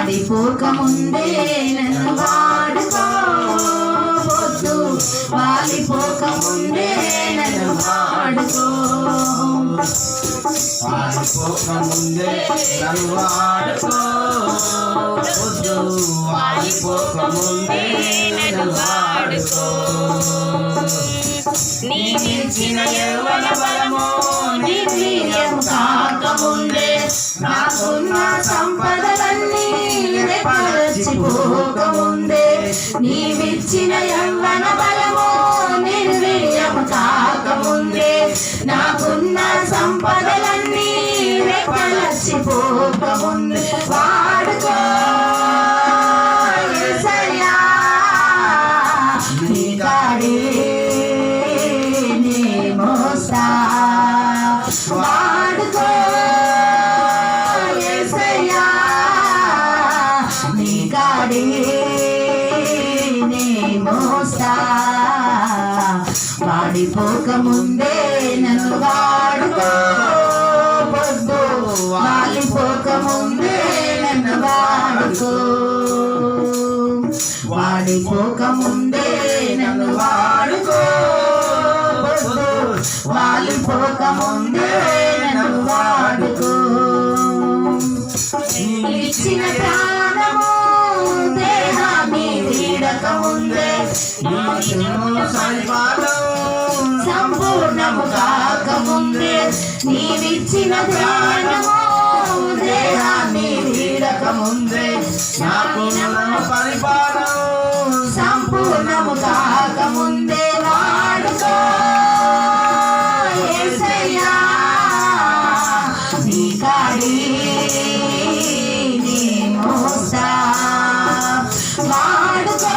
వాడిపోకముందే నన్ను వాడుకో, పొద్దు వాలిపోకముందే నన్ను వాడుకో, వాడిపోకముందే నన్ను వాడుకో, పొద్దు వాడిపోకముందే నన్ను వాడుకో. నీవిచ్చిన యవ్వన బలము నిర్వీర్యం కాకముందే, నాకున్న సంపదలన్నీ రెక్కలొచ్చిపోకముందే, నీవిచ్చిన యవ్వన బలము నిర్వీర్యం కాకముందే, నాకున్న సంపదలన్నీ రెక్కలొచ్చిపోకముందే, వాడుకో యేసయ్యా నీ కాడే వాడుకో యేసయ్యా నీ కాడే నే మోస్తా, వాడిపోకముందే నన్ను వాడుకో, పొద్దు వాలిపోకముందే నన్ను వాడుకో, వాడిపోకముందే నన్ను వాడుకో, వాలిపోకముందే నన్ను వాడుకో. ఇచ్చిన ప్రాణము దేహాన్ని వీడకముందే, సంపూర్ణము కాకముందే, నీవిచ్చిన ప్రాణము దేహాన్ని వీడకముందే, పరిపాలన సంపూర్ణము కాకముందే, వాడుకో యేసయ్యా నీ కాడే నే మోస్తా, వాడుకో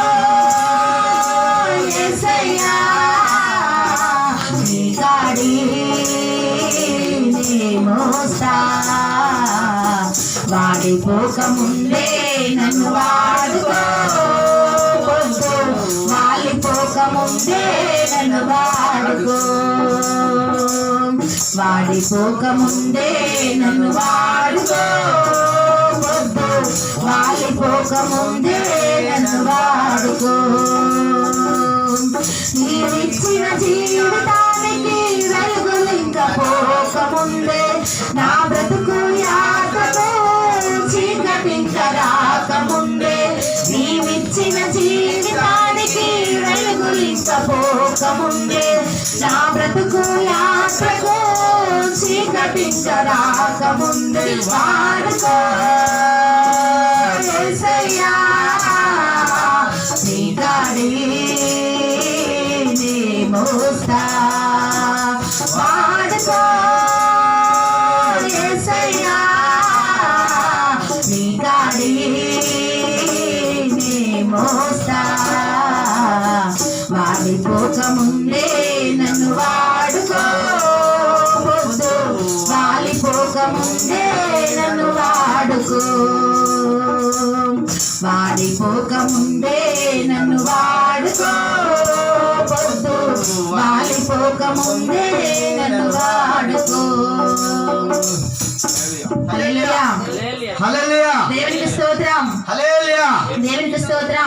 యేసయ్యా నీ కాడే నే మోస్తా, వాడిపోకముందే నన్ను వాడుకో, పొద్దు వాలిపోకముందే నన్ను వాడుకో, వాడిపోకముందే నన్ను వాడుకో, పొద్దు వాలిపోకముందే నన్ను వాడుకో. నీవిచ్చిన జీవితానికి వెలుగులింక పోకముందే, నా బ్రతుకు యాత్రకు చీకటింక రాకముందే, నీవిచ్చిన జీవితానికి వెలుగులింక పోకముందే, నా బ్రతుకు యాత్రకు చీకటింక రాకముందే, వాడుకో యేసయ్యా నీ కాడే నే మోస్తా, వాడుకో యేసయ్యా నీ కాడే నే మోస్తా, వాడిపోకముందే నన్ను వాడుకో, పొద్దు వాలిపోకముందే నన్ను వాడుకో, వాడిపోకముందే నన్ను వాడుకో, పొద్దు వాలిపోకముందే నన్ను వాడుకో. హల్లెలూయా హల్లెలూయా దేవునికి స్తోత్రం, హల్లెలూయా దేవునికి స్తోత్రం.